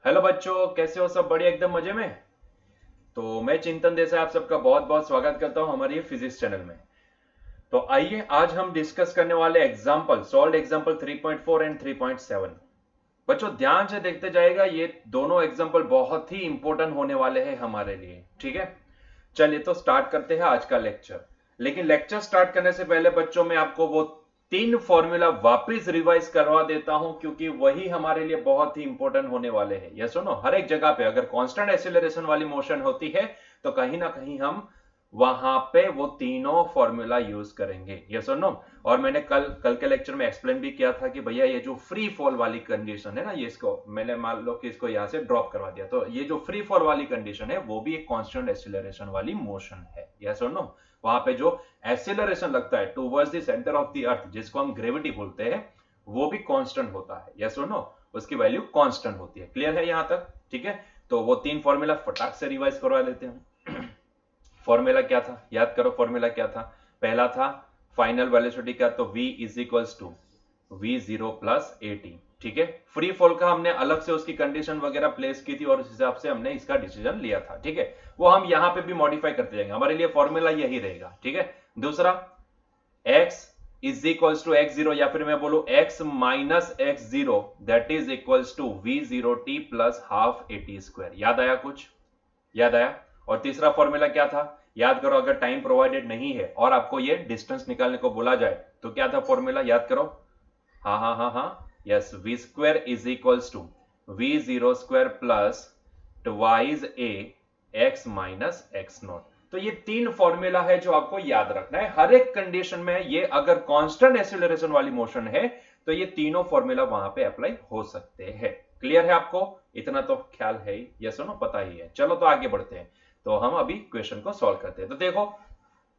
Hello बच्चों, कैसे हो? सब बढ़िया, एकदम मजे में। तो मैं चिंतन देसाई आप सबका बहुत बहुत स्वागत करता हूं हमारे ये फिजिक्स चैनल में। तो आइए आज हम डिस्कस करने वाले एग्जाम्पल, सॉल्व एग्जाम्पल 3.4 एंड 3.7। बच्चों ध्यान से देखते जाएगा, ये दोनों एग्जाम्पल बहुत ही इंपॉर्टेंट होने वाले हैं हमारे लिए, ठीक है। चलिए तो स्टार्ट करते हैं आज का लेक्चर। लेकिन लेक्चर स्टार्ट करने से पहले बच्चों मैं आपको वो तीन फॉर्मूला वापस रिवाइज करवा देता हूं, क्योंकि वही हमारे लिए बहुत ही इंपॉर्टेंट होने वाले हैं। ये सुनो, हर एक जगह पे अगर कांस्टेंट एक्सीलरेशन वाली मोशन होती है तो कहीं ना कहीं हम वहां पे वो तीनों फॉर्मूला यूज करेंगे। ये सुनो, और मैंने कल कल के लेक्चर में एक्सप्लेन भी किया था कि भैया ये जो फ्री फॉल वाली कंडीशन है ना, ये इसको मैंने मान लो कि इसको यहां से ड्रॉप करवा दिया, तो ये जो फ्री फॉल वाली कंडीशन है वो भी एक कांस्टेंट एक्सीलरेशन वाली मोशन है। यस और नो, वहां पे जो एक्सीलरेशन लगता है towards the centre of the earth, जिसको हम ग्रेविटी बोलते हैं, वो भी कांस्टेंट होता है। यस और नो, उसकी वैल्यू कांस्टेंट होती है। क्लियर है यहां तक? ठीक है, तो वो तीन फॉर्मूला फटाक से रिवाइज करवा लेते हैं। फॉर्मूला क्या था, याद करो। फॉर्मूला क्या था? पहला था फाइनल वेलोसिटी का, तो v is equals to V zero plus A T. ठीक है, फ्री फॉल का हमने अलग से उसकी कंडीशन वगैरह प्लेस की थी और उस हिसाब से हमने इसका डिसीजन लिया था। ठीक है, वो हम यहां पे भी मॉडिफाई करते जाएंगे, हमारे लिए फॉर्मूला यही रहेगा। ठीक है, दूसरा x is equals to X zero, या फिर मैं बोलू x minus X zero, that is equals to V zero T plus half A T square. याद आया कुछ? याद आया? और तीसरा फॉर्मूला क्या था? याद करो, अगर टाइम प्रोवाइडेड नहीं है और आपको ये डिस्टेंस निकालने को बोला जाए तो क्या था फॉर्मूला? याद करो। हाँ हाँ हाँ हाँ, yes, V square is equals to V zero square plus twice A X minus X not. तो ये तीन फॉर्मूला है जो आपको याद रखना है हर एक कंडीशन में। ये अगर कांस्टेंट एक्सीलरेशन वाली मोशन है तो ये तीनों फॉर्मूला वहां पे अप्लाई हो सकते हैं। क्लियर है आपको? इतना तो ख्याल है ही, ये सुनो, पता ही है। चलो तो आगे बढ़ते हैं। तो हम अभी क्वेश्चन को सॉल्व करते हैं। तो देखो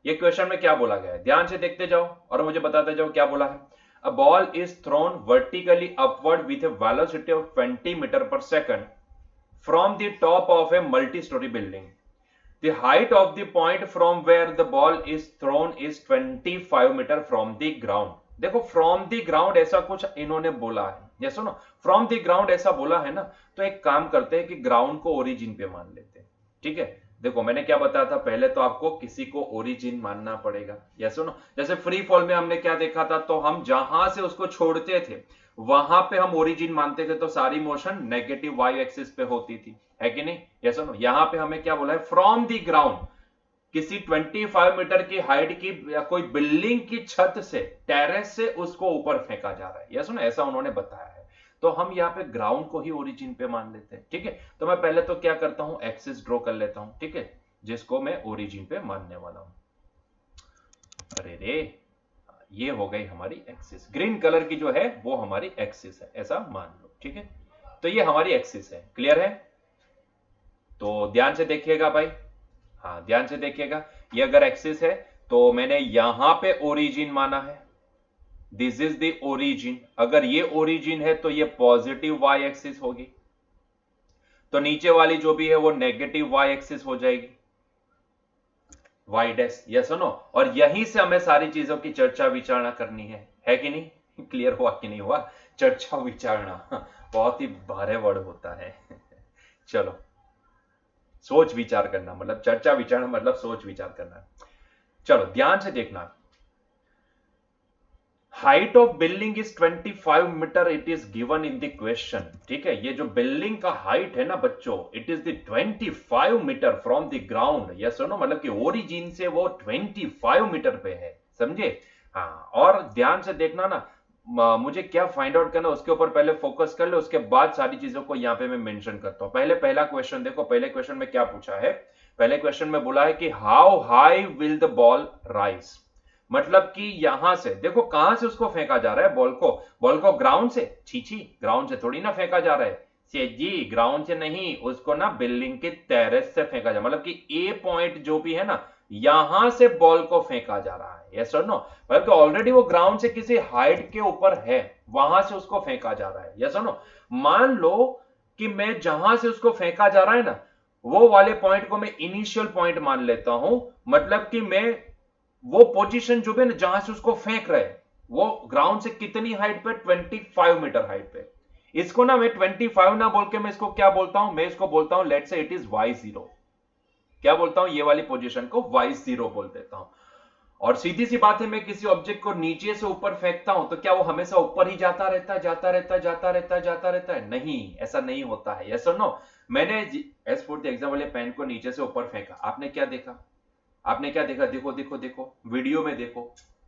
ये क्वेश्चन में क्या बोला गया है, ध्यान से देखते जाओ और मुझे बताते जाओ क्या बोला है। A ball is thrown vertically upward with a velocity of 20 metre per second from the top of a multi storey building. The height of the point from where the ball is thrown is 25 metre from the ground। देखो from the ground ऐसा कुछ इन्होंने बोला है, ये सुनो, from the ground ऐसा बोला है ना, तो एक काम करते हैं कि ग्राउंड को ओरिजिन पे मान लेते हैं। ठीक है, देखो मैंने क्या बताया था, पहले तो आपको किसी को ओरिजिन मानना पड़ेगा। ये सुनो, जैसे फ्री फॉल में हमने क्या देखा था, तो हम जहां से उसको छोड़ते थे वहां पे हम ओरिजिन मानते थे, तो सारी मोशन नेगेटिव वाई एक्सिस पे होती थी, है कि नहीं? यस नो, यहां पे हमें क्या बोला है, फ्रॉम दी ग्राउंड, किसी 25 मीटर की हाइट की या कोई बिल्डिंग की छत से, टेरेस से उसको ऊपर फेंका जा रहा है। यस नो, ऐसा उन्होंने बताया है। तो हम यहाँ पे ग्राउंड को ही ओरिजिन पे मान लेते हैं। ठीक है, तो मैं पहले तो क्या करता हूं, एक्सिस ड्रॉ कर लेता हूं। ठीक है, जिसको मैं ओरिजिन पे मानने वाला हूं। अरे रे, ये हो गई हमारी एक्सिस, ग्रीन कलर की जो है वो हमारी एक्सिस है, ऐसा मान लो। ठीक है, तो ये हमारी एक्सिस है। क्लियर है? तो ध्यान से देखिएगा भाई, हाँ ध्यान से देखिएगा। ये अगर एक्सिस है तो मैंने यहां पे ओरिजिन माना है, दिस इज द ओरिजिन। अगर ये ओरिजिन है तो ये पॉजिटिव वाई एक्सिस होगी, तो नीचे वाली जो भी है वो नेगेटिव वाई एक्सिस हो जाएगी, वाई डैश। ये सुनो, और यहीं से हमें सारी चीजों की चर्चा विचारणा करनी है कि नहीं? क्लियर हुआ कि नहीं हुआ? चर्चा विचारणा बहुत ही भारे वर्ड होता है। चलो, सोच विचार करना मतलब चर्चा विचारणा मतलब सोच विचार करना। चलो ध्यान से देखना, height of building is 25 metre, it is given in the question. ठीक है, ये जो बिल्डिंग का हाइट है ना बच्चों, it is the 25 metre from the ground. Yes no, मतलब कि ओरिजिन से वो 25 मीटर पे है, समझे? हाँ, और ध्यान से देखना ना, मुझे क्या फाइंड आउट करना उसके ऊपर पहले फोकस कर ले, उसके बाद सारी चीजों को यहां पे मैं मेंशन करता हूं। पहले पहला क्वेश्चन देखो, पहले क्वेश्चन में क्या पूछा है? पहले क्वेश्चन में बोला है कि how high will the ball rise. मतलब कि यहां से देखो कहां से उसको फेंका जा रहा है, बॉल को ग्राउंड से, छीछी, ग्राउंड से थोड़ी ना फेंका जा रहा है जी, ग्राउंड से नहीं, उसको ना बिल्डिंग के टेरेस से फेंका जा, मतलब कि ए पॉइंट जो भी है ना, यहां से बॉल को फेंका जा रहा है। यस और नो, बल्कि ऑलरेडी वो ग्राउंड से किसी हाइट के ऊपर है, वहां से उसको फेंका जा रहा है। यस और नो, मान लो कि मैं जहां से उसको फेंका जा रहा है ना, वो वाले पॉइंट को मैं इनिशियल पॉइंट मान लेता हूं, मतलब कि मैं वो पोजीशन जो भी ना जहां से उसको फेंक रहे, वो ग्राउंड से कितनी हाइट पे, 25 मीटर हाइट पे। इसको ना मैं 25 ना बोल के मैं इसको क्या बोलता हूं, मैं इसको बोलता हूं let's say it is y0। क्या बोलता हूं, ये वाली पोजीशन को y0 बोल देता हूं। और सीधी सी बात है, मैं किसी ऑब्जेक्ट को नीचे से ऊपर फेंकता हूं तो क्या वो हमेशा ऊपर ही जाता रहता है, जाता रहता है, जाता रहता है, जाता रहता है? नहीं, ऐसा नहीं होता है। यस और नो? मैंने एस फोर्थ एग्जाम वाले पेन को नीचे से ऊपर फेंका, आपने क्या देखा? आपने क्या देखा? देखो देखो देखो, वीडियो में देखो,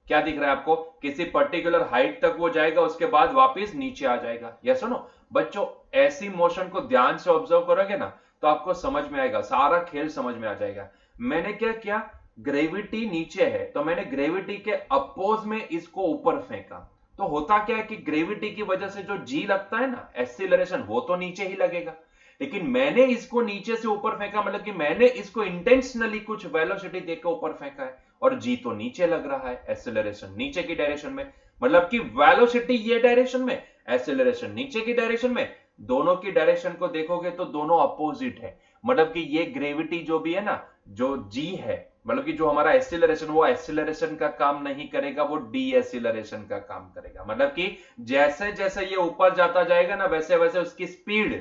क्या दिख रहा है आपको? किसी पर्टिकुलर हाइट तक वो जाएगा, उसके बाद वापस नीचे आ जाएगा। यस और नो? बच्चों, ऐसी मोशन को ध्यान से ऑब्जर्व करोगे ना तो आपको समझ में आएगा, सारा खेल समझ में आ जाएगा। मैंने क्या किया, ग्रेविटी नीचे है तो मैंने ग्रेविटी के अपोज में इसको ऊपर फेंका। तो होता क्या है कि ग्रेविटी की वजह से जो जी लगता है ना, एक्सीलरेशन, वो तो नीचे ही लगेगा। लेकिन मैंने इसको नीचे से ऊपर फेंका, मतलब कि मैंने इसको इंटेंशनली कुछ वेलोसिटी देकर ऊपर फेंका है, और जी तो नीचे लग रहा है, एक्सीलरेशन नीचे की डायरेक्शन में। मतलब कि वेलोसिटी ये डायरेक्शन में, एक्सीलरेशन नीचे की डायरेक्शन में। दोनों की डायरेक्शन को देखोगे तो दोनों अपोजिट है। मतलब कि ये ग्रेविटी जो भी है ना, जो जी है, मतलब कि जो हमारा एक्सीलरेशन, वो एक्सीलरेशन का काम नहीं करेगा, वो डी एक्सीलरेशन का काम करेगा। मतलब कि जैसे जैसे ये ऊपर जाता जाएगा ना, वैसे वैसे उसकी स्पीड,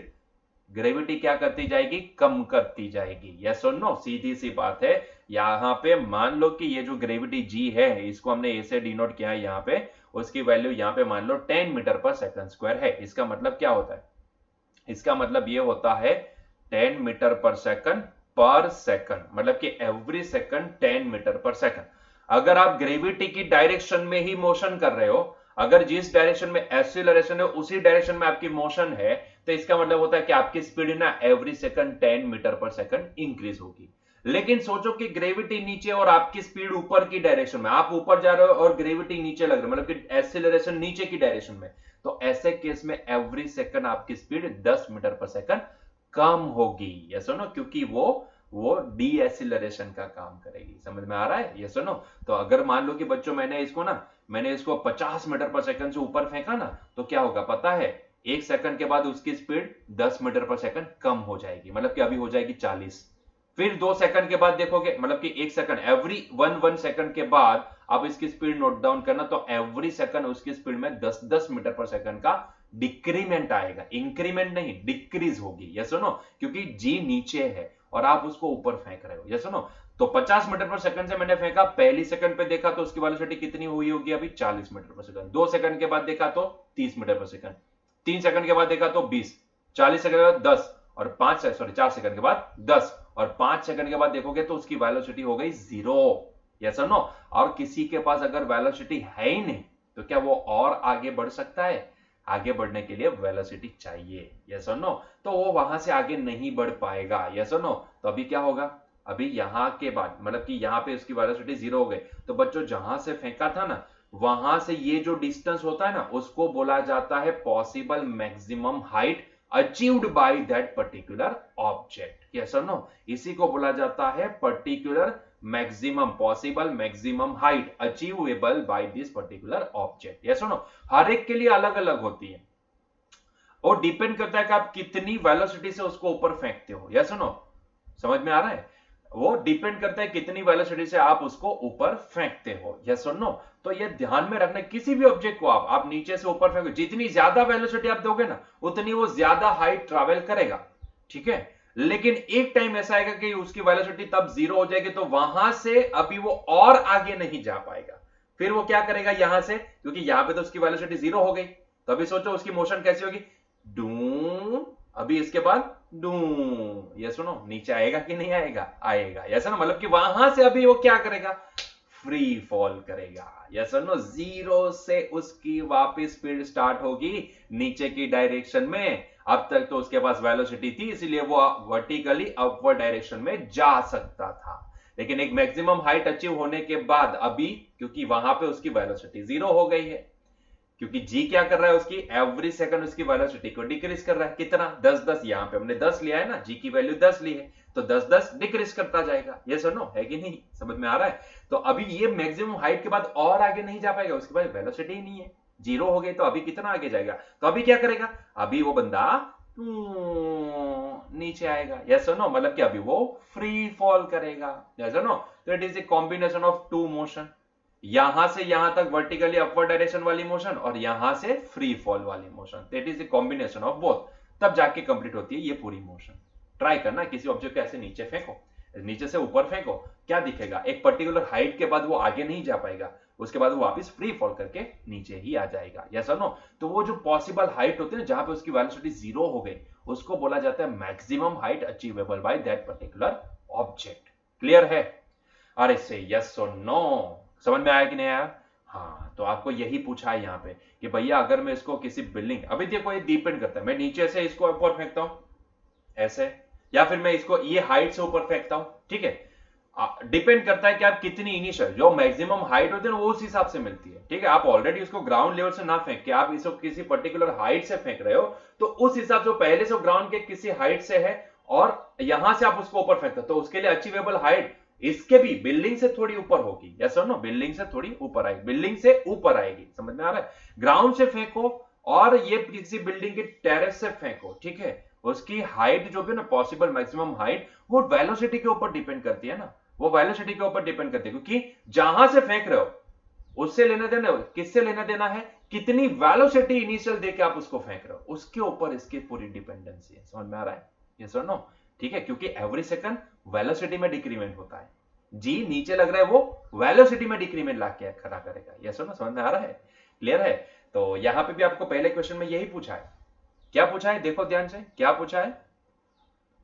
ग्रेविटी क्या करती जाएगी? कम करती जाएगी। यस और नो? सीधी सी बात है। यहां पे मान लो कि ये जो ग्रेविटी जी है, इसको हमने ए से डिनोट किया है यहां पे, उसकी वैल्यू यहां पे मान लो 10 मीटर पर सेकंड स्क्वायर है। इसका मतलब क्या होता है? इसका मतलब ये होता है 10 मीटर पर सेकंड, मतलब कि every second 10 metre per second. अगर आप ग्रेविटी की डायरेक्शन में ही मोशन कर रहे हो, अगर जिस डायरेक्शन में एक्सीलरेशन है उसी डायरेक्शन में आपकी मोशन है, तो इसका मतलब होता है कि आपकी स्पीड ना every second 10 metre per second increase होगी। लेकिन सोचो कि ग्रेविटी नीचे और आपकी स्पीड ऊपर की डायरेक्शन में, आप ऊपर जा रहे हो और ग्रेविटी नीचे लग रही है, मतलब कि एक्सीलरेशन नीचे की डायरेक्शन में। तो ऐसे केस में एवरी सेकंड आपकी स्पीड 10 मीटर पर सेकंड कम होगी। यस और नो? क्योंकि वो डी एक्सीलरेशन का काम करेगी। समझ में आ रहा है? यस और नो? तो अगर मान लो कि बच्चों मैंने इसको 50 मीटर पर सेकंड से ऊपर फेंका ना, तो क्या होगा पता है? एक सेकंड के बाद उसकी स्पीड 10 मीटर पर सेकंड कम हो जाएगी, मतलब कि अभी हो जाएगी 40। फिर 2 सेकंड के बाद देखोगे, मतलब कि 1 सेकंड, एवरी वन सेकंड के बाद आप इसकी स्पीड नोट डाउन करना, तो एवरी सेकंड उसकी स्पीड में 10-10 मीटर पर सेकंड का डिक्रीमेंट आएगा, इंक्रीमेंट नहीं, डिक्रीज होगी। Yes no? क्योंकि जी नीचे है और आप उसको ऊपर फेंक रहे हो। Yes no? तो 50 मीटर पर सेकंड से मैंने फेंका, पहली सेकंड पे देखा तो उसकी वेलोसिटी कितनी हुई होगी? अभी 40 मीटर पर सेकंड। 2 सेकंड के बाद देखा तो 30 मीटर पर सेकंड। 3 सेकंड के बाद देखा तो 20। 40 सेकंड के बाद 10, और 4 सेकंड के बाद 10, और 5 सेकंड के बाद देखोगे तो उसकी वेलोसिटी हो गई 0। यस और नो? और किसी के पास अगर वेलोसिटी है ही नहीं, तो क्या वो और आगे बढ़ सकता है? आगे बढ़ने के लिए वेलोसिटी चाहिए। यस और नो? तो वो वहां से आगे नहीं बढ़ पाएगा। यस और नो? तो अभी क्या होगा? अभी यहां के बाद, मतलब कि यहां पे उसकी वेलोसिटी 0 हो गई, तो बच्चों जहां से फेंका था ना, वहां से ये जो डिस्टेंस होता है ना, उसको बोला जाता है possible maximum height achieved by that particular object. Yes और नो? इसी को बोला जाता है particular maximum, possible maximum height achievable by this particular object. Yes और नो? हर एक के लिए अलग अलग होती है, और डिपेंड करता है कि आप कितनी वेलोसिटी से उसको ऊपर फेंकते हो। यस और नो? समझ में आ रहा है? वो डिपेंड करता है कितनी वेलोसिटी से आप उसको ऊपर फेंकते हो। यस और नो? तो ये ध्यान में रखना, किसी भी ऑब्जेक्ट को आप नीचे से ऊपर फेंको, जितनी ज्यादा वेलोसिटी आप दोगे ना, उतनी वो ज्यादा हाइट ट्रैवल करेगा। ठीक है? लेकिन एक टाइम ऐसा आएगा कि उसकी वेलोसिटी तब 0 हो जाएगी, तो वहां से अभी वो और आगे नहीं जा पाएगा। फिर वो क्या करेगा यहां से, क्योंकि यहां पे तो उसकी वेलोसिटी 0 हो गई, तो अभी सोचो उसकी मोशन कैसी होगी? डू। अभी इसके बाद डू। ये सुनो, नीचे आएगा कि नहीं आएगा? आएगा। यस ना? मतलब कि वहां से अभी वो क्या करेगा? फ्री फॉल करेगा। Yes no? 0 से उसकी वापस स्पीड स्टार्ट होगी नीचे की डायरेक्शन में। अब तक तो उसके पास वेलोसिटी थी, इसलिए वो वर्टिकली अपवर्ड डायरेक्शन में जा सकता था। लेकिन एक मैक्सिमम हाइट अचीव होने के बाद अभी, क्योंकि वहां पे उसकी वेलोसिटी 0 हो गई है, क्योंकि जी क्या कर रहा है, उसकी एवरी सेकंड उसकी वेलोसिटी को डिक्रीज कर रहा है। कितना? 10-10। यहां पे हमने 10 लिया है ना, जी की वैल्यू 10 ली है, तो 10-10 डिक्रीज करता जाएगा। ये सुनो, है कि नहीं? समझ में आ रहा है? तो अभी ये मैक्सिमम हाइट के बाद और आगे नहीं जा पाएगा, उसके पास वेलोसिटी ही नहीं है, 0 हो गई, तो अभी कितना आगे जाएगा? तो अभी क्या करेगा? अभी वो बंदा नीचे आएगा। Yes no? मतलब कि अभी वो फ्री फॉल करेगा। Yes no? तो it is a combination of two motion. यहां से यहां तक वर्टिकली अपवर्ड डायरेक्शन वाली मोशन और यहां से फ्री फॉल वाली motion, that is the combination of both, तब जाके कंप्लीट होती है ये पूरी मोशन। ट्राई करना, किसी ऑब्जेक्ट को ऐसे नीचे फेंको, नीचे से ऊपर फेंको, क्या दिखेगा, एक पर्टिकुलर हाइट के बाद वो आगे नहीं जा पाएगा, उसके बाद वो वापस फ्री फॉल करके नीचे ही आ जाएगा। यस और नो? तो वो जो पॉसिबल हाइट होती है ना, जहां पे उसकी वेलोसिटी जीरो हो गई, उसको बोला जाता है maximum height achievable bye that particular object. Clear है? अरे से यस और नो, समझ में आया कि नहीं आया? हाँ, तो आपको यही पूछा है यहाँ पे कि भैया अगर मैं इसको किसी बिल्डिंग, अभी देखो ये डिपेंड करता है, मैं नीचे से इसको ऊपर फेंकता हूं ऐसे, या फिर मैं इसको ये हाइट से ऊपर फेंकता हूं, ठीक है, डिपेंड करता है कि आप कितनी इनिशियल, जो मैक्सिमम हाइट होती है ना वो उस हिसाब से मिलती है, ठीक है। आप ऑलरेडी उसको ग्राउंड लेवल से ना फेंक के आप इसको किसी पर्टिकुलर हाइट से फेंक रहे हो, तो उस हिसाब से पहले से ग्राउंड के किसी हाइट से है और यहां से आप उसको ऊपर फेंकते हो, तो उसके लिए अचीवेबल हाइट इसके भी बिल्डिंग से थोड़ी ऊपर होगी। यस और नो? बिल्डिंग से थोड़ी ऊपर आएगी, बिल्डिंग से ऊपर आएगी, समझ में आ रहा है? ग्राउंड से फेंको और ये किसी बिल्डिंग के टेरेस से फेंको, ठीक है, उसकी हाइट जो भी ना पॉसिबल मैक्सिमम हाइट, वो वेलोसिटी के ऊपर डिपेंड करती है ना, वो वेलोसिटी के ऊपर डिपेंड करती है, क्योंकि जहां से फेंक रहे हो उससे लेना देना, किससे लेना देना है, कितनी वेलोसिटी इनिशियल देके आप उसको फेंक रहे हो, उसके ऊपर इसकी पूरी डिपेंडेंसी है। समझ में आ रहा है? यस और नो? ठीक है, क्योंकि एवरी सेकंड वेलोसिटी में डिक्रीमेंट होता है, जी नीचे लग रहा है वो वेलोसिटी में डिक्रीमेंट ला के खड़ा करेगा। यस और नो? समझ में आ रहा है? क्लियर है? तो यहां पे भी आपको पहले क्वेश्चन में यही पूछा है। क्या पूछा है, देखो ध्यान से, क्या पूछा है,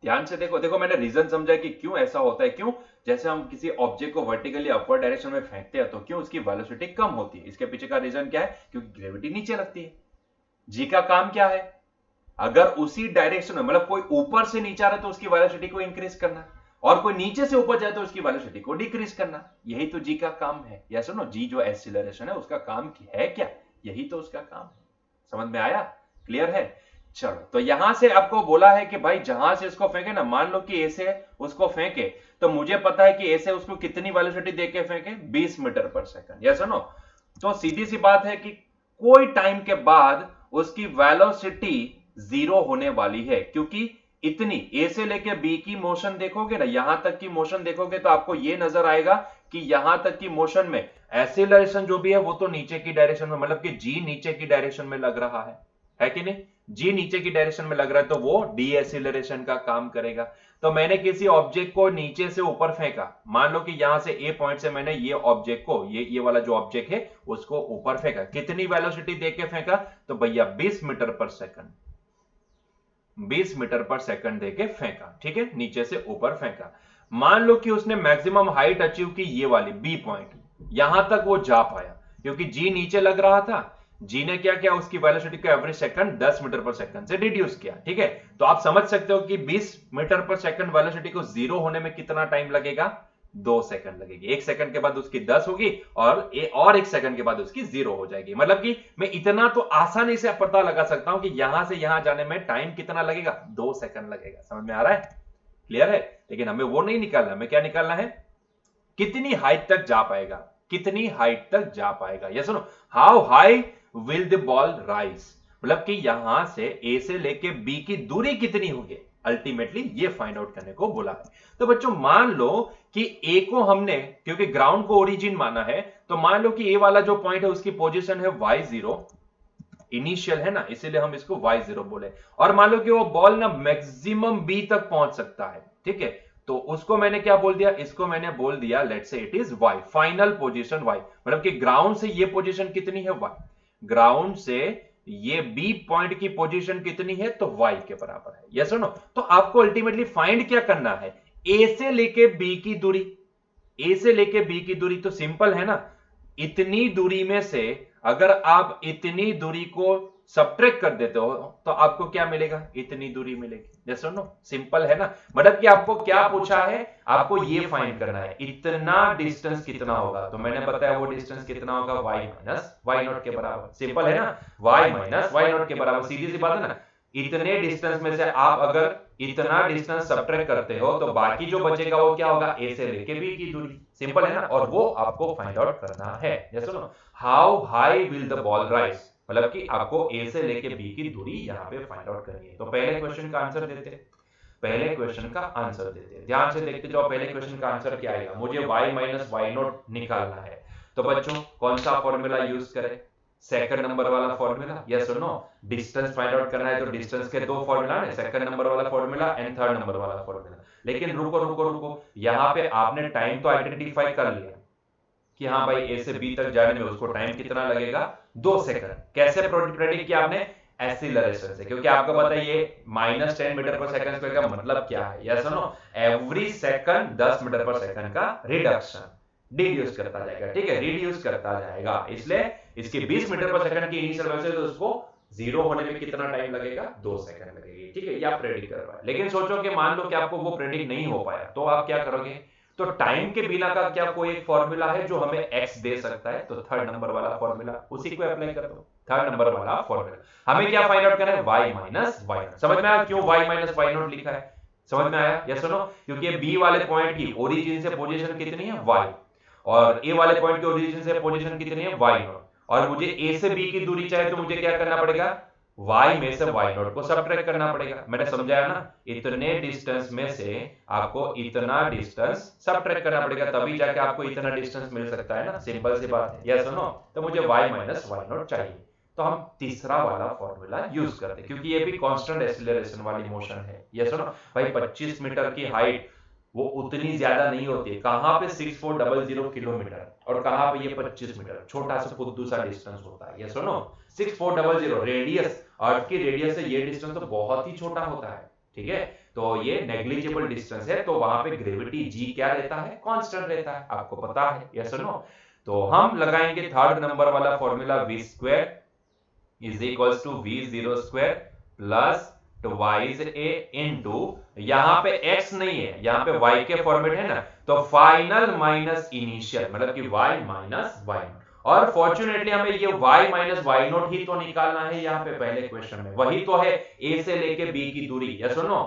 ध्यान से देखो। देखो मैंने रीजन समझा कि क्यों ऐसा होता है, क्यों जैसे हम किसी ऑब्जेक्ट को वर्टिकली अपवर्ड डायरेक्शन में फेंकते हैं तो क्यों उसकी वेलोसिटी कम होती है, इसके पीछे का रीजन क्या है, क्योंकि ग्रेविटी नीचे लगती है। जी का काम क्या है, अगर उसी डायरेक्शन में, मतलब कोई ऊपर से नीचे आ रहा है तो उसकी वेलोसिटी को इंक्रीज करना, और कोई नीचे से ऊपर जाए तो उसकी वेलोसिटी को डिक्रीज करना, यही तो जी का काम है। या सुनो, जी जो एक्सीलरेशन है उसका काम है क्या, यही तो उसका काम है। समझ में आया? क्लियर है? चलो, तो यहां से आपको बोला है कि भाई जहां से इसको फेंके ना, मान लो कि ए से उसको फेंके, तो मुझे पता है कि ए से उसको कितनी वेलोसिटी देके फेंके, 20 metre per second. Yes no? तो सीधी सी बात है कि कोई टाइम के बाद उसकी वेलोसिटी जीरो होने वाली है, क्योंकि इतनी ए से लेके बी की मोशन देखोगे ना, यहां तक की मोशन देखोगे तो आपको यह नजर आएगा कि यहां तक की मोशन में एक्सीलरेशन जो भी है वो तो नीचे की डायरेक्शन में, मतलब कि जी नीचे की डायरेक्शन में लग रहा है कि नहीं? जी नीचे की डायरेक्शन में लग रहा है तो वो डी एक्सीलरेशन का काम करेगा। तो मैंने किसी ऑब्जेक्ट को नीचे से ऊपर फेंका, मान लो कि यहां से ए पॉइंट से मैंने ये ऑब्जेक्ट को, ये वाला जो ऑब्जेक्ट है उसको ऊपर फेंका, कितनी वेलोसिटी देके फेंका, तो भैया 20 metre per second, 20 metre per second देके फेंका, ठीक है, नीचे से ऊपर फेंका। मान लो कि उसने मैक्सिमम हाइट अचीव की, ये वाली बी पॉइंट, यहां तक वो जा पाया, क्योंकि जी नीचे लग रहा था, जी ने क्या किया, उसकी वेलोसिटी को average second 10 metre per second से रिड्यूस किया, ठीक है। तो आप समझ सकते हो कि 20 मीटर पर सेकंड वेलोसिटी को जीरो होने में कितना टाइम लगेगा, 2 सेकंड लगेगी। 1 सेकंड के बाद उसकी 10 होगी और 1 सेकंड के बाद उसकी 0 हो जाएगी। मतलब कि मैं इतना तो आसानी से पता लगा सकता हूं कि यहां से यहां जाने में टाइम कितना लगेगा, 2 सेकंड लगेगा। समझ में आ रहा है? क्लियर है? लेकिन हमें वो नहीं निकालना, हमें क्या निकालना है, कितनी हाइट तक जा पाएगा, कितनी हाइट तक जा पाएगा। यस सुनो, how high will the ball rise, मतलब कि यहां से ए से लेके बी की दूरी कितनी होगी, अल्टीमेटली ये फाइंड आउट करने को बोला है। तो बच्चों मान लो कि ए को हमने, क्योंकि ग्राउंड को ओरिजिन माना है, तो मान लो कि ए वाला जो पॉइंट है उसकी पोजीशन है y0, इनिशियल है ना, इसीलिए हम इसको y0 बोले। और मान लो कि वो बॉल ना मैक्सिमम बी तक पहुंच सकता है, ठीक है, तो उसको मैंने क्या बोल दिया, इसको मैंने बोल दिया let's say it is y, final position y, मतलब कि ग्राउंड से ये पोजीशन कितनी है, y, ग्राउंड से ये बी पॉइंट की पोजीशन कितनी है, तो y के बराबर है। यस और नो? तो आपको अल्टीमेटली फाइंड क्या करना है, ए से लेके बी की दूरी, ए से लेके बी की दूरी तो सिंपल है ना, इतनी दूरी में से अगर आप इतनी दूरी को सब्ट्रैक्ट कर देते हो तो आपको क्या मिलेगा, इतनी दूरी मिलेगी। यस और नो? सिंपल है ना। मतलब कि आपको क्या पूछा है, आपको ये फाइंड करना है इतना डिस्टेंस कितना होगा, तो मैंने बताया वो डिस्टेंस कितना होगा, y माइनस वाई नॉट के बराबर। सिंपल है ना, y माइनस वाई नॉट के बराबर, सीधी सी बात है ना। इतने डिस्टेंस में से आप अगर इतना डिस्टेंस सब्ट्रैक्ट करते हो तो बाकी जो बचेगा वो क्या होगा, ए से लेके बी की दूरी। सिंपल है ना, और वो आपको फाइंड आउट करना है। यस और no? How high will the ball rise, मतलब कि आपको ए से लेके बी की दूरी यहां पे फाइंड आउट करनी है। तो पहले क्वेश्चन का आंसर देते, पहले क्वेश्चन का आंसर देते, ध्यान से देखते जाओ। पहले क्वेश्चन का आंसर क्या आएगा, मुझे y माइनस वाई नॉट निकालना है, तो बच्चों कौन सा फॉर्मूला यूज करें? सेकंड नंबर वाला फॉर्मूला, यस और नो? डिस्टेंस फाइंड आउट करना है तो डिस्टेंस के दो फॉर्मूला है, सेकंड नंबर वाला फॉर्मूला एंड थर्ड नंबर वाला फॉर्मूला। लेकिन रुको रुको रुको, यहाँ पे आपने टाइम तो आइडेंटिफाई कर लिया कि हाँ भाई ए से बी तक जाने में उसको टाइम कितना लगेगा, 2 सेकंड। कैसे प्रेडिक्ट किया आपने? एक्सीलरेशन से, क्योंकि आपको पता है ये -10 मीटर पर सेकंड स्क्वायर का मतलब क्या है, यस और no? Every second 10 metre per second का रिडक्शन, डिड्यूस करता जाएगा, ठीक है, रिड्यूस करता जाएगा। इसलिए इसके 20 मीटर पर सेकंड की इनिशियल वेलोसिटी, तो उसको 0 होने में कितना टाइम लगेगा? 2 सेकंड लगेगी, ठीक है, ये आप प्रेडिक्ट कर पाए। लेकिन सोचो कि मान लो कि आपको वो प्रेडिक्ट नहीं हो पाया, तो आप क्या करोगे? तो टाइम के बिना का क्या कोई एक फॉर्मूला है जो हमें x दे सकता है? तो थर्ड नंबर वाला फॉर्मूला, उसी को अप्लाई कर दो, थर्ड नंबर वाला फॉर्मूला। हमें क्या फाइंड आउट करना है? y minus y not. समझ में आया क्यों y माइनस y नॉट लिखा है? समझ में आया, यस सुनो? क्योंकि b वाले पॉइंट की ओरिजिन से पोजीशन कितनी है? y, और a वाले पॉइंट की ओरिजिन से पोजीशन कितनी है? y not. और मुझे a से b की दूरी चाहिए, तो मुझे क्या करना पड़ेगा? y में से y नॉट को सबट्रैक्ट करना पड़ेगा। मैंने समझाया ना, इतने डिस्टेंस में से आपको इतना डिस्टेंस सबट्रैक्ट करना पड़ेगा, तभी जाके आपको इतना डिस्टेंस मिल सकता है ना, सिंपल सी बात है, यस और नो? तो मुझे y माइनस y नॉट चाहिए, तो हम तीसरा वाला फॉर्मूला यूज करते हैं, क्योंकि ये भी कांस्टेंट एक्सीलरेशन वाली मोशन है, यस और नो? भाई 25 मीटर की हाइट वो उतनी ज्यादा नहीं होती है, कहां पे 6400 किलोमीटर और कहां पे ये 25 मीटर, छोटा सा फुद्दू सा डिस्टेंस होता है, यस और नो? 6400 रेडियस, अर्थ की रेडियस से ये डिस्टेंस तो बहुत ही छोटा होता है, ठीक है? तो ये नेग्लिजिबल डिस्टेंस है, तो वहां पे ग्रेविटी g क्या रहता है? कांस्टेंट रहता है, आपको पता है, यस और नो? तो हम लगाएंगे थर्ड नंबर वाला formula, v square is equals to v0 square plus twice a into, यहां पे x नहीं है, यहां पे y के फॉर्मेट है ना, तो फाइनल माइनस इनिशियल, मतलब कि y माइनस y नॉट। और फॉर्चुनेटली हमें ये y माइनस y नॉट ही तो निकालना है यहाँ पे पहले क्वेश्चन में, वही तो है a से लेके b की दूरी, यस और नो?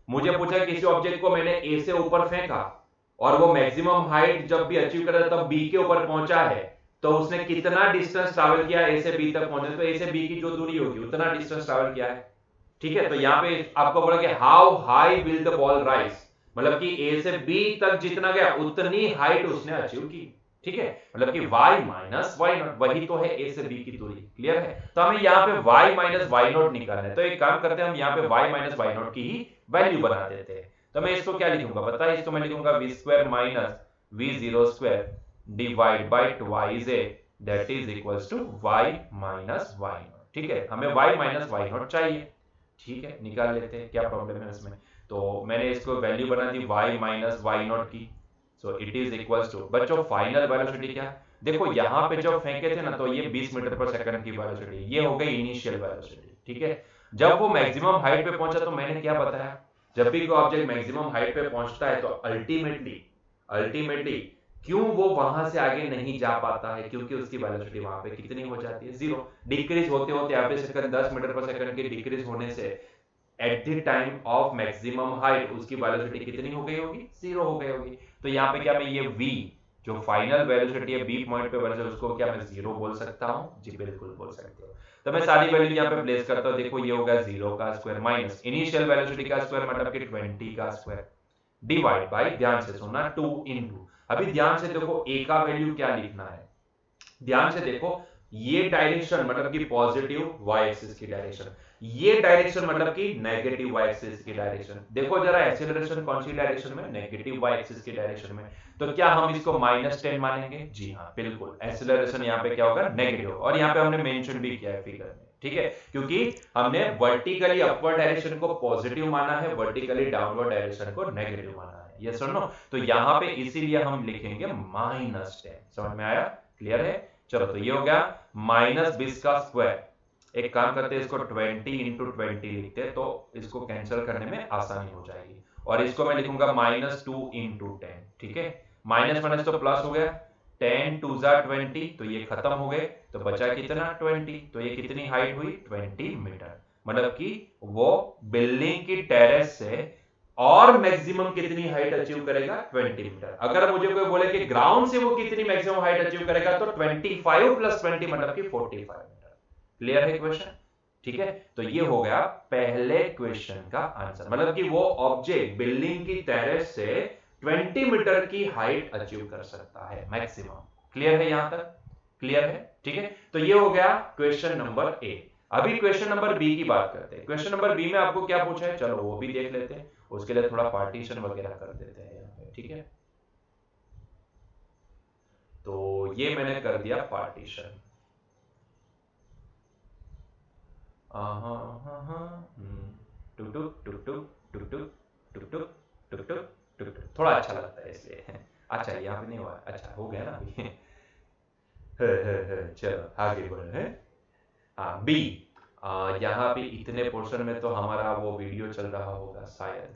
मुझे पूछा किसी ऑब्जेक्ट को मैंने a से ऊपर फेंका और वो मैक्सिमम हाइट जब भी अचीव करा तब b के ऊपर पहुंचा है, तो उसने कितना डिस्टेंस ट्रैवल किया a से b तक पहुंचने? तो a से b की जो दूरी होगी उतना डिस्टेंस ट्रैवल किया है, ठीक है? तो यहाँ पे आपको बोला कि how high will the ball rise, मतलब कि a से b तक जितना गया उतनी हाइट उसने अचीव की, ठीक है? मतलब कि y माइनस y नॉट, वही तो है a से b की दूरी, क्लियर है? तो हमें यहाँ पे y माइनस y नॉट निकालना है, तो एक काम करते हैं, हम यहाँ पे y माइनस y नॉट की ही वैल्यू बना देते हैं। तो मैं इसको क्या लिखूंगा पता है? इसको मैं लिखूंगा v square minus v0 square divide by twice a, that is equals to y minus y not, ठीक है? हमें y माइनस y नॉट चाहिए, ठीक है, निकाल लेते हैं, क्या प्रॉब्लम है इसमें? तो मैंने इसको वैल्यू बना दी y माइनस y नॉट की, so it is equals to, बच्चों फाइनल वेलोसिटी क्या? देखो यहाँ पे जब फेंके थे ना, तो ये 20 मीटर पर सेकंड की वेलोसिटी, ये हो गई इनिशियल वेलोसिटी, ठीक है? जब वो मैक्सिमम हाइट पे पहुंचा, तो मैंने क्या बताया? जब भी कोई ऑब्जेक्ट मैक्सिमम हाइट पे पहुंचता है, तो अल्टीमेटली क्यों वो वहां से आगे नहीं जा पाता है? क्योंकि उसकी वेलोसिटी वहां पे कितनी हो जाती है? 0। डिक्रीज होते होते average second 10 metre per second की डिक्रीज होने से at the time of maximum height उसकी वेलोसिटी कितनी हो गई होगी? 0 हो गई होगी। तो यहाँ पे क्या मैं ये v जो फाइनल वेलोसिटी है b पॉइंट पे वेलोसिटी, उसको क्या मैं 0 बोल सकता हूँ? जी बिल्कुल बोल सकते हो। तो मैं सारी वैल्यू यहाँ पे प्लेस करता हूँ, देखो ये होगा 0 का स्क्वायर माइनस इनिशियल वेलोसिटी का स्क्वायर, मतलब कि 20 का स्क्वायर, डिवाइड बाय, ध्यान से सुनना, 2 इनटू, अभी ध्यान से देखो a का वैल्यू क्या लिखना है, ध्यान से देखो, ये डायरेक्शन मतलब कि पॉजिटिव y एक्सिस की डायरेक्शन, ये डायरेक्शन मतलब कि नेगेटिव y एक्सिस की डायरेक्शन। देखो जरा एक्सीलरेशन कौन सी डायरेक्शन में? नेगेटिव y एक्सिस की डायरेक्शन में। तो क्या हम इसको -10 मानेंगे? जी हाँ बिल्कुल, एक्सीलरेशन यहाँ पे क्या होगा? नेगेटिव। और यहाँ पे हमने मेंशन भी किया है फिगर में, ठीक है? क्योंकि हमने वर्टिकली अपवर्ड डायरेक्शन को पॉजिटिव माना है, वर्टिकली डाउनवर्ड डायरेक्शन को नेगेटिव माना है, यस और नो? तो यहाँ पे इसीलिए हम लिखेंगे -10। समझ में आया? क्लियर है? चलो, तो ये हो गया -20 का स्क्वायर। एक काम करते हैं, इसको 20 इंटू 20 लिखते हैं, तो इसको कैंसिल करने में आसानी हो जाएगी। और इसको मैं लिखूंगा -2 इंटू 10, ठीक है? माइनस माइनस तो प्लस हो गया, 10 2 जा 20, तो ये खत्म हो गए, तो बचा कितना? 20। तो ये कितनी हाइट हुई? 20 मीटर, मतलब कि वो बिल्डिंग की टेरेस से और मैक्सिमम कितनी हाइट अचीव करेगा? 20 मीटर। अगर मुझे कोई बोले कि ग्राउंड से वो कितनी मैक्सिमम हाइट अचीव करेगा, तो 25 प्लस 20 मतलब कि 45 मीटर। क्लियर है क्वेश्चन? ठीक है, तो ये हो गया पहले क्वेश्चन का आंसर, मतलब कि वो ऑब्जेक्ट बिल्डिंग की टेरेस से 20 मीटर की हाइट अचीव कर सकता है मैक्सिमम। क्लियर है यहां तक? क्लियर है? ठीक है, तो ये हो गया क्वेश्चन नंबर ए। अभी क्वेश्चन नंबर बी की बात करते हैं। क्वेश्चन नंबर बी में आपको क्या पूछा है, चलो वो भी देख लेते हैं। उसके लिए थोड़ा पार्टीशन वगैरह कर देते हैं यहाँ पे, ठीक है। तो ये मैंने कर दिया पार्टीशन। टुक टुक टुक टुक टुक टुक टुक टुक टुक टुक टुक टुक, थोड़ा अच्छा लगता है इसलिए। अच्छा यहाँ पे नहीं हुआ, अच्छा हो गया ना अभी। चलो आगे बढ़े हैं। हाँ बी, यहाँ पे इतने पोर्शन में तो हमारा वो वीडियो चल रहा होगा शायद,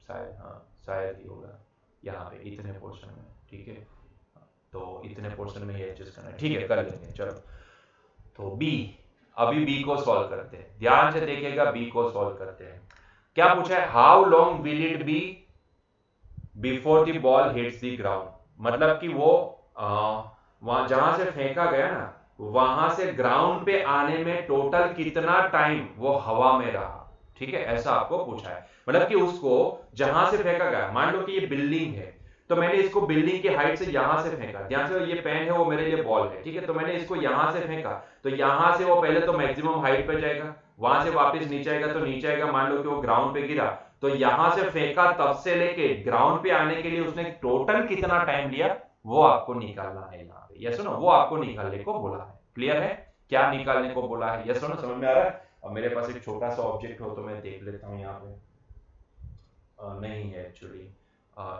शायद हाँ शायद ही होगा यहाँ पे इतने पोर्शन में, ठीक है। तो इतने पोर्शन में ये एडजस्ट करना है, ठीक है कर लेंगे चलो। तो बी, अभी बी को सॉल्व करते हैं, ध्यान से देखिएगा बी को सॉल्व करते हैं। क्या पूछा है, how long will it be before the ball hits the ground, मतलब कि वो वहां जहां से फेंका गया ना वहां से ग्राउंड पे आने में टोटल कितना टाइम वो हवा में रहा, ठीक है, ऐसा आपको पूछा है। मतलब कि उसको जहां से फेंका गया, मान लो कि ये बिल्डिंग है, तो मैंने इसको बिल्डिंग की हाइट से यहां से फेंका, ध्यान से, ये पेन है वो मेरे लिए बॉल है, ठीक है, तो मैंने इसको यहां से फेंका, तो यहां से वो पहले तो मैक्सिमम हाइट पे जाएगा, वहां से वापस नीचे आएगा, तो नीचे आएगा, मान लो कि वो ग्राउंड पे गिरा, तो यहां से फेंका तब से लेके ग्राउंड पे आने के लिए उसने टोटल कितना टाइम लिया वो आपको निकालना है यहाँ पे, यस सुनो, वो आपको निकालने को बोला है। क्लियर है, क्या निकालने को बोला है, यस सुनो, समझ में आ रहा है? अब मेरे पास एक छोटा सा ऑब्जेक्ट हो तो मैं देख लेता हूँ यहाँ पे, नहीं है एक्चुअली,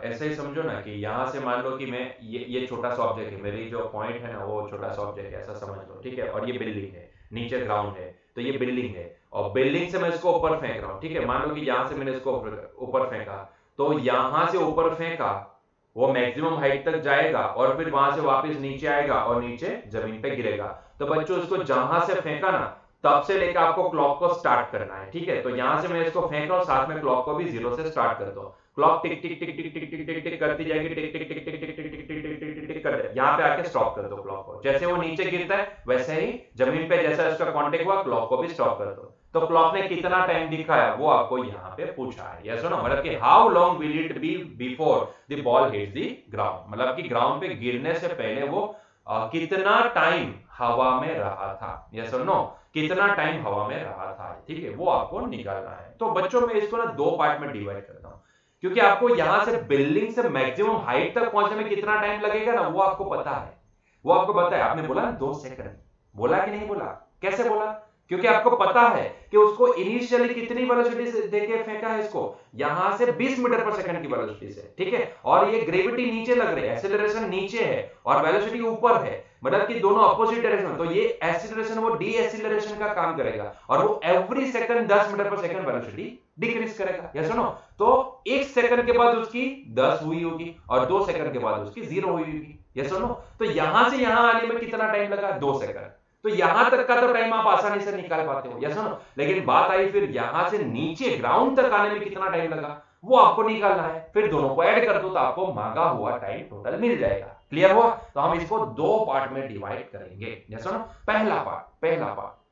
ऐसे ही समझो ना कि यहाँ से मान लो कि मैं ये छोटा सा ऑब्जेक्ट है, मेरी जो पॉइंट है ना वो छोटा सा ऑब्जेक्ट है, ऐसा समझ लो, ठीक है, और ये बिल्डिंग है, नीचे ग्राउंड है, तो ये बिल्डिंग है, और बिल्डिंग से मैं इसको ऊपर फेंक रहा हूँ, ठीक है, मान लो कि यहाँ से मैंने इसको ऊपर फेंका, तो यहाँ से ऊपर फेंका, वो मैक्सिमम हाइट तक जाएगा और फिर वहां से वापस नीचे आएगा और नीचे जमीन पे गिरेगा। तो बच्चों इसको जहां से फेंका ना तब से लेकर आपको क्लॉक को स्टार्ट करना है, ठीक है, तो यहां से मैं इसको फेंक रहा हूं, साथ में क्लॉक को भी जीरो से स्टार्ट कर दो, क्लॉक टिक टिक टिक टिक टिक टिक टिक टिक करती जाएगी, टिक टिक टिक टिक टिक टिक टिक टिक टिक टिक टिक कर, यहाँ पे आके स्टॉप कर दो क्लॉक को, जैसे वो नीचे गिरता है वैसे ही जमीन पे जैसा इसका कांटेक्ट हुआ क्लॉक को भी स्टॉप कर दो। तो क्लॉक ने कितना टाइम दिखाया वो आपको यहाँ पे पूछा है, यस नो, मतलब कि how long will it be before the ball hits the ground, मतलब कि ग्राउंड पे गिरने से पहले वो कितना टाइम हवा में रहा था, यस और नो, कितना टाइम हवा में रहा था, ठीक है, वो आपको निकालना है। तो बच्चों में इसको ना दो पार्ट में डिवाइड करता हूं, क्योंकि आपको यहां से बिल्डिंग से मैक्सिमम हाइट तक पहुंचने में कितना टाइम लगेगा ना वो आपको पता है, वो आपको पता है, आपने बोला ना 2 सेकंड, बोला कि नहीं बोला, कैसे बोला, क्योंकि आपको पता है कि उसको इनिशियली कितनी वेलोसिटी से देके फेंका है, इसको यहां से 20 मीटर पर सेकंड की वेलोसिटी से, ठीक है, और ये ग्रेविटी नीचे लग रही है, एक्सीलरेशन नीचे है और वेलोसिटी ऊपर है, मतलब कि दोनों अपोजिट डायरेक्शन, तो ये एक्सीलरेशन वो डी एक्सीलरेशन का काम करेगा और वो every second 10 metre per second velocity decrease करेगा, यस सुनो, तो 1 सेकंड के बाद उसकी 10 हुई होगी और 2 सेकंड के बाद उसकी 0 हुई होगी, यस सुनो, तो यहां से यहां आने में कितना टाइम लगा, 2 सेकंड, तो यहां तक का तो टाइम आप आसानी से निकाल पाते हो, यस नो, लेकिन बात आई फिर यहां से नीचे ग्राउंड तक आने में कितना टाइम लगा वो आपको निकालना है, फिर दोनों को ऐड कर दो तो आपको मांगा हुआ टाइम टोटल मिल जाएगा। क्लियर हुआ? तो हम इसको दो पार्ट में डिवाइड करेंगे, यस नो, पहला पार्ट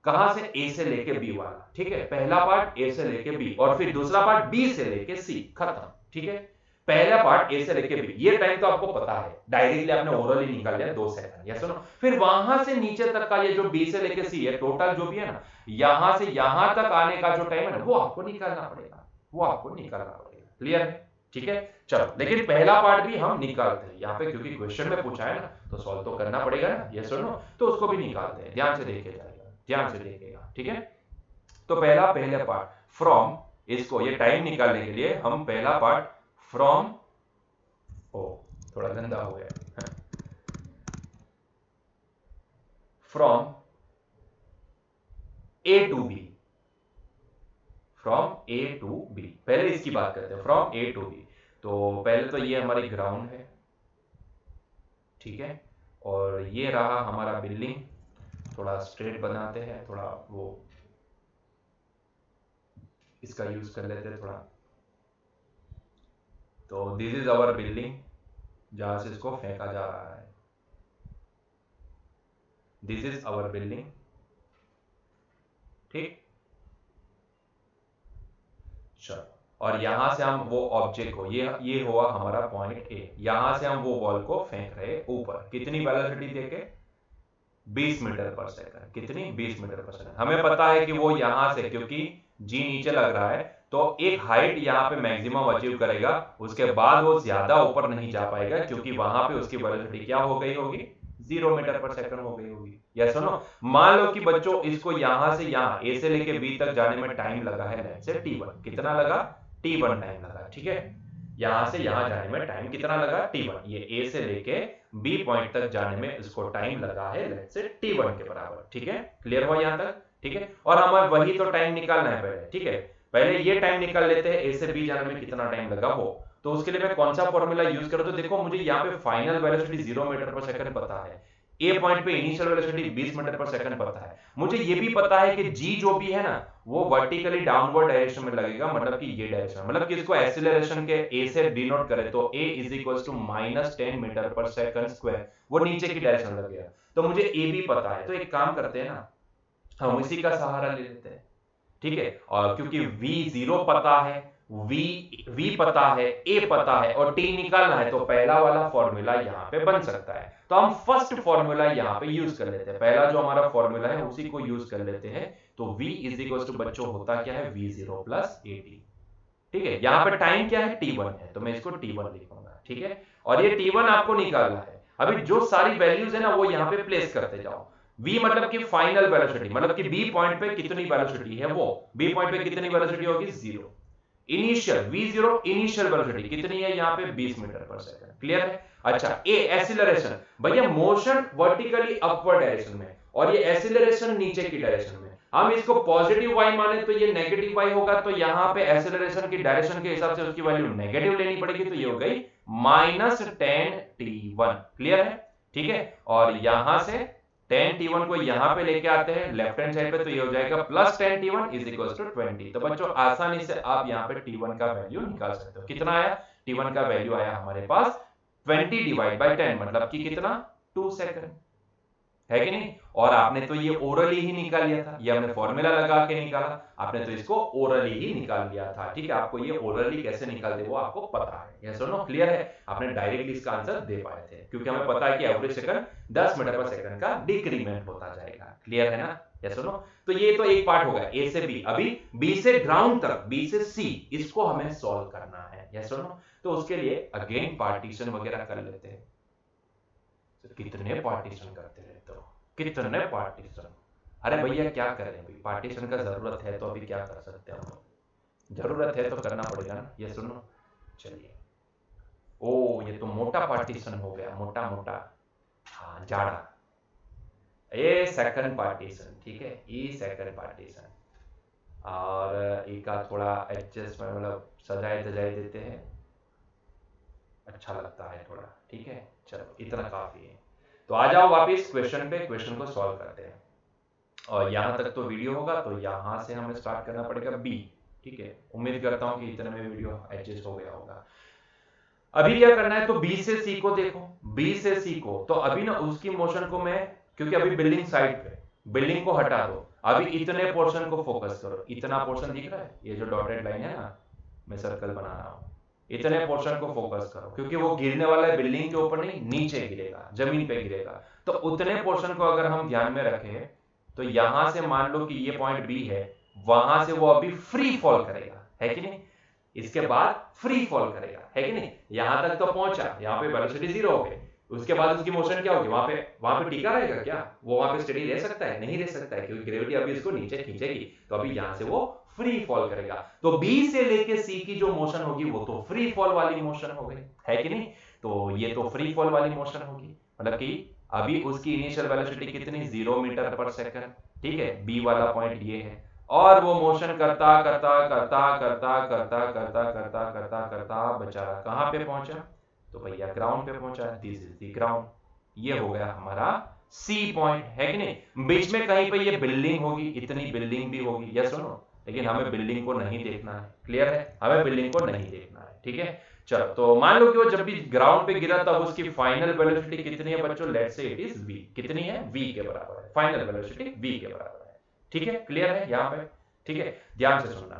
कहां से, ए से लेके बी वाला, ठीक है, पहला पार्ट ए से लेके बी और फिर दूसरा पार्ट बी से लेके सी, खत्म, ठीक है, पहला पार्ट ए से लेके बी, ये टाइम तो आपको पता है, डायरेक्टली आपने ओरली निकाल लिया 2 सेकंड, यस सुनो, फिर वहां से नीचे तक का ये जो बी से लेके सी है टोटल जो भी है ना, यहां से यहां तक आने का जो टाइम है ना वो आपको निकालना पड़ेगा, वो आपको निकालना पड़ेगा। क्लियर है? ठीक है, चलो, लेकिन पहला पार्ट भी हम निकालते हैं यहाँ पे क्योंकि क्वेश्चन में पूछा है ना तो सॉल्व तो करना पड़ेगा ना, यस सुनो, तो उसको भी निकालते हैं, ध्यान से देखे जाएगा, ध्यान से देखेगा, ठीक है। तो पहला पार्ट फ्रॉम, इसको ये टाइम निकालने के लिए हम पहला पार्ट फ्रॉम, ओ थोड़ा गंदा हो गया, from A to B, from A to B, पहले इसकी बात करते हैं, फ्रॉम ए टू बी, तो पहले तो ये हमारी ग्राउंड है, ठीक है, और ये रहा हमारा बिल्डिंग, थोड़ा स्ट्रेट बनाते हैं, थोड़ा वो इसका यूज कर लेते हैं थोड़ा, तो दिस इज आवर बिल्डिंग जहां से इसको फेंका जा रहा है, दिस इज आवर बिल्डिंग, ठीक, चलो और यहां से हम वो ऑब्जेक्ट को, ये हुआ हमारा पॉइंट ए, यहां से हम वो बॉल को फेंक रहे ऊपर, कितनी वेलोसिटी देके 20 मीटर पर सेकंड, कितनी 20 मीटर पर सेकंड। हमें पता है कि वो यहां से, क्योंकि जी नीचे लग रहा है तो एक हाइट यहां पे मैक्सिमम अचीव करेगा, उसके बाद वो ज्यादा ऊपर नहीं जा पाएगा, क्योंकि वहां पे उसकी वेलोसिटी क्या हो गई होगी, 0 मीटर पर सेकंड हो गई होगी। या सुनो, मान लो कि बच्चों इसको यहां से यहां ए से लेके बी तक जाने में टाइम लगा है लेट से t1, कितना लगा, t1 टाइम लगा, ठीक है। यहां से यहां जाने में टाइम कितना लगा, t1, ये ए से लेके बी पॉइंट तक जाने में इसको टाइम लगा है लेट से t1 के बराबर, ठीक है। क्लियर हुआ यहां तक, ठीक है। और हमें वही तो टाइम निकालना है पहले, ठीक है। पहले ये टाइम निकाल लेते हैं, ए से बी जाने में कितना टाइम लगा वो। तो उसके लिए मैं कौन सा फॉर्मूला यूज करूं, तो देखो मुझे यहाँ पे final velocity 0 metre per second पता है, ए पॉइंट पे initial velocity 20 metre per second पता है, मुझे ये भी पता है कि जी जो भी है ना वो वर्टिकली डाउनवर्ड डायरेक्शन में लगेगा, मतलब कि ये डायरेक्शन, मतलब कि इसको एक्सीलरेशन के ए से डिनोट करें तो a is equal to -10 metre per second square, वो नीचे की डायरेक्शन लगेगा। तो मुझे ए भी पता है, तो एक काम करते हैं ना, हम इसी का सहारा ले लेते हैं, ठीक है। और क्योंकि v0 पता है, v पता है, a पता है और t निकालना है, तो पहला वाला फॉर्मूला यहाँ पे बन सकता है। तो हम फर्स्ट फॉर्मूला यहाँ पे यूज कर लेते हैं, पहला जो हमारा फॉर्मूला है उसी को यूज कर लेते हैं। तो v इज इक्वल टू बच्चों होता क्या है, v0 प्लस at, ठीक है। यहाँ पे टाइम क्या है, t1 है, तो मैं इसको t1 लिखूंगा, ठीक है। और ये t1 आपको निकालना है। अभी जो सारी वैल्यूज है ना वो यहाँ पे प्लेस करते जाओ। v मतलब कि फाइनल वेलोसिटी, मतलब कि b पॉइंट पे कितनी वेलोसिटी है, वो b पॉइंट पे कितनी वेलोसिटी होगी, 0। इनिशियल v0 इनिशियल वेलोसिटी कितनी है यहाँ पे, 20 मीटर पर सेकंड, क्लियर है। अच्छा, a एक्सीलरेशन, भैया मोशन वर्टिकली अपवर्ड डायरेक्शन में और ये एक्सीलरेशन नीचे की डायरेक्शन में, हम इसको पॉजिटिव y माने तो ये नेगेटिव y होगा, तो यहाँ पे एक्सीलरेशन की डायरेक्शन के हिसाब से उसकी वैल्यू नेगेटिव लेनी पड़ेगी, तो ये हो गई -10t1, क्लियर है, ठीक है। और यहां से 10t1 को यहां पे लेके आते हैं लेफ्ट हैंड साइड पे, तो ये हो जाएगा +10t1 इज इक्वल टू 20। तो बच्चों आसानी से आप यहाँ पे t1 का वैल्यू निकाल सकते हो, कितना आया, t1 का वैल्यू आया हमारे पास 20 डिवाइड बाय 10, मतलब कि कितना, 2 सेकंड, है कि नहीं। और आपने तो ये ओरली ही निकाल लिया था, ये हमने फॉर्मूला लगा के निकाला, आपने तो इसको ओरली ही निकाल लिया था, ठीक है। आपको ये ओरली कैसे निकालते वो आपको पता है, ये सुनो क्लियर है, आपने डायरेक्टली इसका आंसर दे पाए थे, क्योंकि हमें पता है कि average second 10 metre per second का डिक्रीमेंट होता जाएगा, क्लियर है ना, ये सुनो। तो ये तो एक पार्ट हो गया ए से बी, अभी बी से ग्राउंड तक, बी से सी, इसको हमें सॉल्व करना है, ये सुनो। तो उसके लिए अगेन पार्टीशन वगैरह कर लेते हैं। कितने पार्टीशन करते रहते हो, कितने पार्टीशन, अरे भैया क्या करें, अभी पार्टीशन का जरूरत है तो अभी क्या कर सकते हैं हम, जरूरत है तो करना पड़ेगा ना, ये सुनो। चलिए, ओ ये तो मोटा पार्टीशन हो गया, मोटा मोटा, हाँ जाड़ा, ए सेकंड पार्टीशन, ठीक है, ई सेकंड पार्टीशन, और ई का थोड़ा एडजस्टमेंट, मतलब सजाए तजाए देते हैं, अच्छा लगता है थोड़ा, ठीक है। चलो इतना काफी है, तो आ जाओ वापिस क्वेश्चन पे, क्वेश्चन को सॉल्व करते हैं। और यहां तक तो वीडियो होगा, तो यहां से हमें स्टार्ट करना पड़ेगा बी, ठीक है। उम्मीद करता हूं कि इतने में वीडियो एडजस्ट हो गया होगा। अभी क्या करना है, तो बी से सी को देखो, बी से सी को, तो अभी ना उसकी मोशन को मैं, क्योंकि अभी बिल्डिंग साइड पे, बिल्डिंग को हटा दो, अभी इतने पोर्शन को फोकस करो, इतना पोर्शन दिख रहा है, ये जो डॉटेड लाइन है ना, मैं सर्कल बना रहा हूं, इतने पोर्शन को फोकस करो, क्योंकि वो गिरने वाला है बिल्डिंग के ऊपर नहीं, नीचे गिरेगा, जमीन पे गिरेगा। तो उतने पोर्शन को अगर हम ध्यान में रखें, तो यहां से मान लो कि ये पॉइंट बी है, वहां से वो अभी फ्री फॉल करेगा, है कि नहीं, इसके बाद फ्री फॉल करेगा, है कि नहीं। यहां तक तो पहुंचा, यहाँ पे वेलोसिटी 0 हो गई, उसके बाद उसकी मोशन क्या होगी, वहां पे टिका रहेगा क्या, वो वहां पे स्टेडी रह सकता है, नहीं रह सकता है, क्योंकि ग्रेविटी अभी इसको नीचे खींचेगी, तो अभी यहां से वो फ्री फॉल करेगा। तो बी से लेके सी की जो मोशन होगी वो तो फ्री फॉल वाली मोशन हो गई, है कि नहीं। तो ये तो फ्री फॉल वाली मोशन होगी, मतलब कि अभी उसकी इनिशियल वेलोसिटी कितनी, 0 मीटर पर सेकंड, ठीक है, बी वाला पॉइंट ये है, और वो मोशन करता करता करता करता करता करता करता करता करता बेचारा कहां पे पहुंचा, तो भैया ग्राउंड पे पहुंचा, दिस इज द ग्राउंड, ये हो गया हमारा सी पॉइंट, है कि नहीं। बीच में कहीं पे ये बिल्डिंग होगी, इतनी बिल्डिंग भी होगी, यस सुनो, लेकिन हमें बिल्डिंग को नहीं देखना है, क्लियर है, हमें बिल्डिंग को नहीं देखना है, ठीक है। चलो, तो मान लो कि वो जब भी ग्राउंड पे गिरा तब उसकी फाइनल वेलोसिटी कितनी है बच्चों, let's say it is v, कितनी है, v के बराबर है, फाइनल वेलोसिटी v के बराबर है, ठीक है, क्लियर है यहाँ पे, ठीक है। ध्यान से सुनना,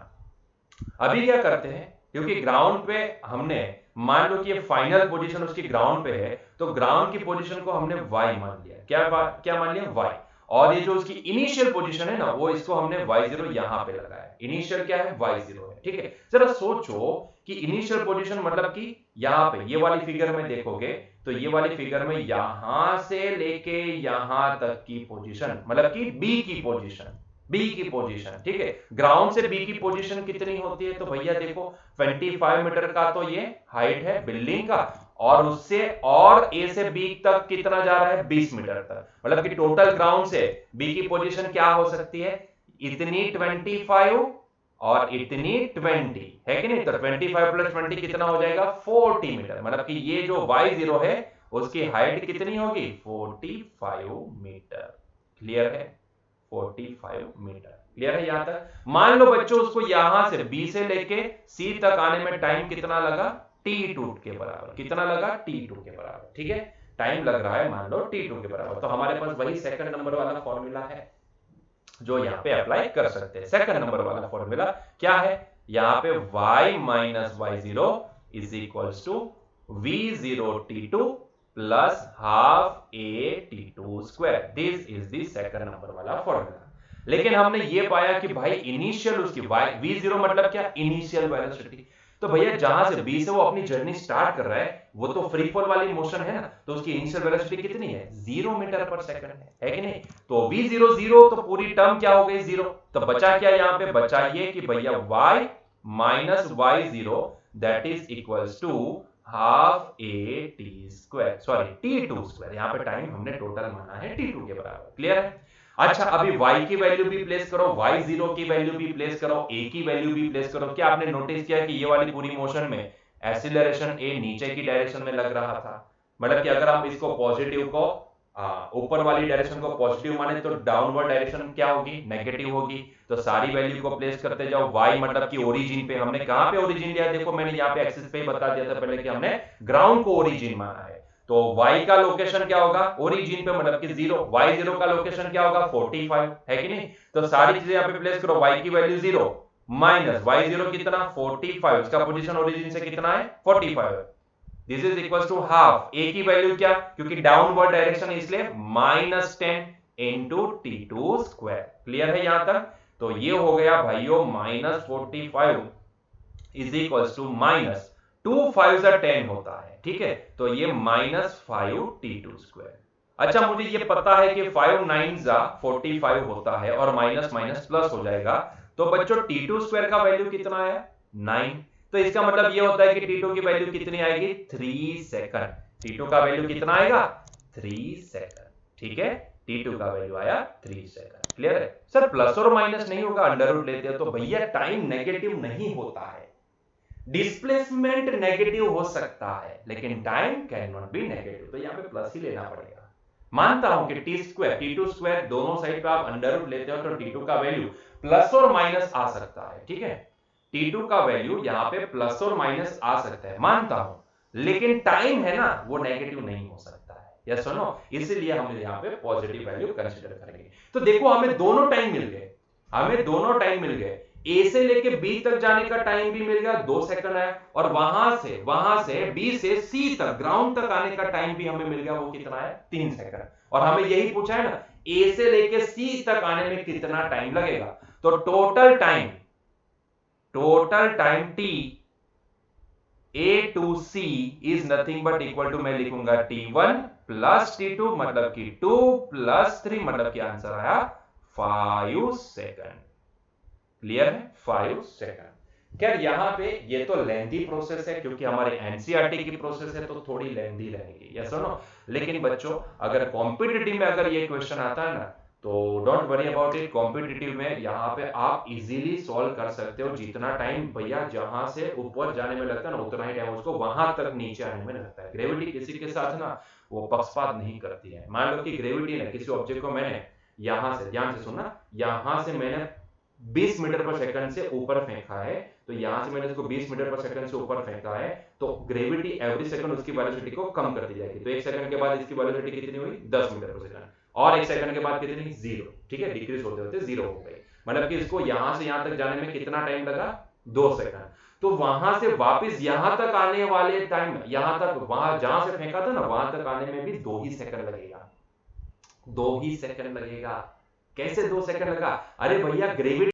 अभी क्या करते हैं, क्योंकि ग्राउंड पे हमने मान लो कि ये फाइनल पोजीशन उसकी ग्राउंड पे है, तो ग्राउंड की पोजीशन को हमने y मान लिया। क्या मान लिया? y। और ये जो उसकी इनिशियल पोजीशन है ना, वो इसको हमने y0 यहां पे लगाया। इनिशियल क्या है? y0 है। ठीक है, जरा सोचो कि इनिशियल पोजीशन मतलब कि यहां पे ये वाली फिगर में देखोगे तो ये वाली फिगर में यहां से लेके यहां तक की पोजीशन मतलब कि b की पोजीशन, बी की पोजीशन। ठीक है, ग्राउंड से बी की पोजीशन कितनी होती है? तो भैया देखो 25 मीटर का तो ये हाइट है बिल्डिंग का, और उससे और ए से बी तक कितना जा रहा है? 20 मीटर तक। मतलब कि टोटल ग्राउंड से बी की पोजीशन क्या हो सकती है? इतनी 25 और इतनी 20 है कि नहीं? तो 25 प्लस 20 कितना हो जाएगा? 40 मीटर। मतलब कि ये जो y0 है उसकी हाइट कितनी होगी? 45 मीटर। क्लियर है? 45 मीटर। क्लियर है यहां तक? मान लो बच्चों उसको यहां से बी से लेके सी तक आने में टाइम कितना लगा? t2 के बराबर। कितना लगा? t2 के बराबर। ठीक है, टाइम लग रहा है मान लो t2 के बराबर। तो हमारे पास वही सेकंड नंबर वाला फॉर्मूला है जो यहाँ पे अप्लाई कर सकते हैं। सेकंड नंबर वाला फॉर्मूला क्या है? यहाँ पे y minus y0 is equals to v0 t2 plus half a t2 square. This is the second number वाला फॉर्मूला। लेकिन हमने ये पाया कि भाई इनिशियल उसकी v0 मतलब क्या? Initial velocity. तो भैया जहां से b से वो अपनी जर्नी स्टार्ट कर रहा है वो तो फ्री फॉल वाली मोशन है ना, तो उसकी इनिशियल वेलोसिटी कितनी है? 0 मीटर पर सेकंड है कि नहीं? तो v0 0, तो पूरी टर्म क्या हो गई? 0। तो बचा क्या यहाँ पे? बचा ये कि भैया y minus y0 that is equals to half a t square, sorry t2 square. यहाँ पे टाइम हमने टोटल माना है t2 के बराबर। क्लियर है? अच्छा, अभी y की वैल्यू भी प्लेस करो, y0 की वैल्यू भी प्लेस करो, a की वैल्यू भी प्लेस करो। क्या आपने नोटिस किया कि ये वाली पूरी मोशन में एक्सीलरेशन a नीचे की डायरेक्शन में लग रहा था? मतलब कि अगर हम इसको पॉजिटिव को ऊपर वाली डायरेक्शन को पॉजिटिव माने तो डाउनवर्ड डायरेक्शन क्या होगी? नेगेटिव होगी। तो सारी वैल्यू को प्लेस करते जाओ। y मतलब कि ओरिजिन पे, हमने कहां पे ओरिजिन लिया? देखो मैंने यहाँ पे एक्सिस पे ही बता दिया था पहले कि हमने ग्राउंड को ओरिजिन माना है। तो y का लोकेशन क्या होगा? ओरिजिन पे, मतलब कि 0। y0 का लोकेशन क्या होगा? 45 है कि नहीं? तो सारी चीजें यहाँ पे प्लेस करो। y की वैल्यू 0 माइनस y0 कितना? 45। उसका पोजीशन ओरिजिन से कितना है? 45। This is equal to half. a की वैल्यू क्या? क्योंकि डाउनवर्ड डायरेक्शन है इसलिए -10 इंटू t2 स्क्वायर। क्लियर है यहां तक? तो ये हो गया भाइयों -45 इज इक्वल टू माइनस 2 5 10 होता है। ठीक है, तो ये -5 t2 स्क्वायर। अच्छा, मुझे ये पता है कि 5 9 45 होता है और माइनस माइनस प्लस हो जाएगा। तो बच्चों t2 स्क्वायर का वैल्यू कितना आया? 9। तो इसका मतलब ये होता है कि t2 की वैल्यू कितनी आएगी? 3 सेकंड। t2 का वैल्यू कितना आएगा? 3 सेकंड। ठीक है, t2 का वैल्यू आया 3 सेकंड। क्लियर है? सर प्लस और माइनस नहीं होगा, अंडर रूट लेते हो तो भैया टाइम नेगेटिव नहीं होता है। डिस्प्लेसमेंट नेगेटिव हो सकता है लेकिन time can not be negative, तो यहाँ पे प्लस ही लेना पड़ेगा। मानता हूं कि टी स्क्वायर t2 स्क्वायर दोनों साइड पे आप अंडर रूट लेते हो तो t2 का वैल्यू प्लस और माइनस आ सकता है। ठीक है, t2 का वैल्यू यहाँ पे प्लस और माइनस आ सकता है, मानता हूं, लेकिन टाइम है ना वो नेगेटिव नहीं हो सकता है। यस और नो? इसलिए हम यहाँ पे पॉजिटिव वैल्यू कंसीडर करेंगे। तो देखो हमें दोनों टाइम मिल गए, हमें दोनों टाइम मिल गए। ए से लेके बी तक जाने का टाइम भी मिल गया 2 सेकंड है, और वहां से बी से सी तक ग्राउंड तक आने का टाइम भी हमें मिल गया, वो कितना है? 3 सेकंड। और हमें यही पूछा है ना ए से लेके सी तक आने में कितना टाइम लगेगा। तो total time T A to C is nothing but equal to, मैं लिखूंगा t1 प्लस t2 मतलब कि 2 प्लस 3 मतलब कि आंसर आया 5 सेकंड। क्लियर है? 5 सेकंड। खैर यहां पे ये तो लेंथी प्रोसेस है क्योंकि हमारे एनसीईआरटी की प्रोसेस है तो थोड़ी लेंथी रहेगी। यस और नो? लेकिन बच्चों अगर कॉम्पिटिटिव में अगर ये क्वेश्चन आता है ना तो don't worry about it. Competitive में यहाँ पे आप इजीली सॉल्व कर सकते हो। जितना टाइम भैया जहां से ऊपर जाने में लगता है ना उतना ही टाइम उसको वहां तक नीचे आने में लगता है। ग्रेविटी किसी के साथ ना वो पक्षपात नहीं करती है। मान लो कि ग्रेविटी ने किसी ऑब्जेक्ट को, मैंने यहां से, ध्यान से सुनना, यहां से मैंने 20 मीटर पर सेकंड से ऊपर फेंका है, तो यहां से मैंने इसको 20 मीटर पर सेकंड से ऊपर फेंका है, तो ग्रेविटी एवरी सेकंड उसकी वेलोसिटी को कम करती जाएगी। तो 1 सेकंड के बाद इसकी वेलोसिटी कितनी हुई? 10 मीटर पर सेकंड, और 1 सेकंड के बाद कितनी? 0। ठीक है, डिक्रीज होते होते 0 हो गई। मतलब कि इसको यहां से यहां तक जाने में कितना टाइम लगा? 2 सेकंड। तो वहां से वापस यहां तक आने वाले टाइम, यहां तक, वहां जहां से फेंका था ना वहां तक आने में भी 2 ही सेकंड लगेगा। 2 ही सेकंड लगेगा। कैसे 2 सेकंड लगा? अरे भैया ग्रेविटी